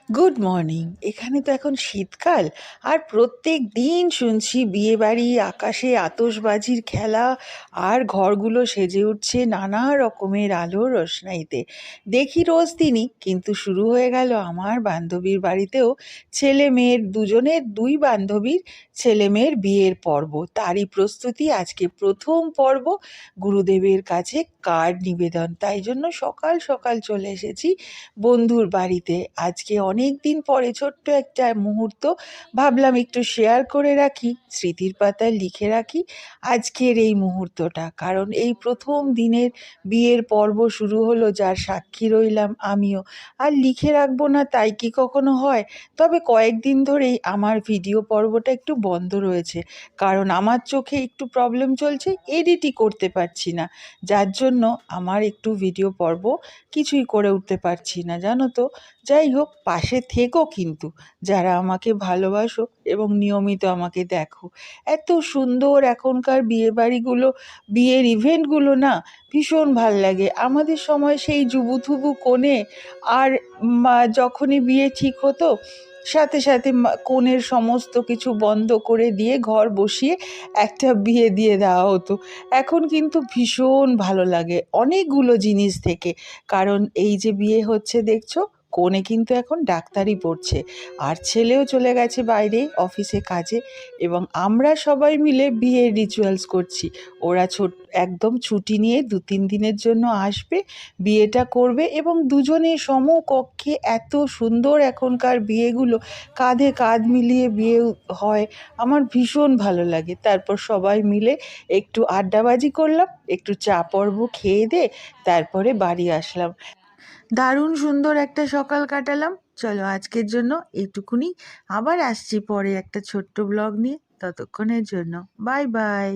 Good morning. এখানে তো এখন শীতকাল, আর প্রত্যেক দিন শুনছি বিয়েবাড়ি, আকাশে আতশবাজির খেলা, আর ঘরগুলো সেজে উঠছে নানা রকমের আলো রোশনাইতে। দেখি রোজ দিনই, কিন্তু শুরু হয়ে গেল আমার বান্ধবীর বাড়িতেও ছেলে মেয়ের দুজনের, দুই বান্ধবীর ছেলে মেয়ের বিয়ের পর্ব। তারই প্রস্তুতি, আজকে প্রথম পর্ব, গুরুদেবের কাছে কার্ড নিবেদন। তাই জন্য সকাল সকাল চলে এসেছি বন্ধুর বাড়িতে। আজকে অনেক দিন পরে ছোট্ট একটা মুহূর্ত, ভাবলাম একটু শেয়ার করে রাখি, স্মৃতির পাতায় লিখে রাখি আজকের এই মুহূর্তটা। কারণ এই প্রথম দিনের বিয়ের পর্ব শুরু হলো, যার সাক্ষী রইলাম আমিও। আর লিখে রাখবো না তাই কি কখনো হয়? তবে কয়েকদিন ধরেই আমার ভিডিও পর্বটা একটু বন্ধ রয়েছে, কারণ আমার চোখে একটু প্রবলেম চলছে, এডিটই করতে পারছি না। যার জন্য আমার একটু ভিডিও পর্ব কিছুই করে উঠতে পারছি না, জানো তো। যাই হোক, পাশে থেকো কিন্তু, যারা আমাকে ভালোবাসো এবং নিয়মিত আমাকে দেখো। এত সুন্দর এখনকার বিয়ে বাড়িগুলো, বিয়ের ইভেন্টগুলো না, ভীষণ ভাল লাগে। আমাদের সময় সেই জুবুথুবু কোণে, আর যখনই বিয়ে ঠিক হতো, সাথে সাথে কনের সমস্ত কিছু বন্ধ করে দিয়ে ঘর বসিয়ে একটা বিয়ে দিয়ে দেওয়া হতো। এখন কিন্তু ভীষণ ভালো লাগে অনেকগুলো জিনিস থেকে। কারণ এই যে বিয়ে হচ্ছে দেখছো, কনে কিন্তু এখন ডাক্তারি পড়ছে, আর ছেলেও চলে গেছে বাইরে অফিসে কাজে, এবং আমরা সবাই মিলে বিয়ের রিচুয়ালস করছি। ওরা একদম ছুটি নিয়ে 2-3 দিনের জন্য আসবে, বিয়েটা করবে, এবং দুজনে সমকক্ষে। এত সুন্দর এখনকার বিয়েগুলো, কাঁধে কাঁধ মিলিয়ে বিয়ে হয়, আমার ভীষণ ভালো লাগে। তারপর সবাই মিলে একটু আড্ডাবাজি করলাম, একটু চা পর্ব খেয়ে দিয়ে তারপরে বাড়ি আসলাম। দারুণ সুন্দর একটা সকাল কাটালাম। চলো আজকের জন্য এইটুকুনি, আবার আসছি পরে একটা ছোট্ট ব্লগ নিয়ে। ততক্ষণের জন্য বাই বাই।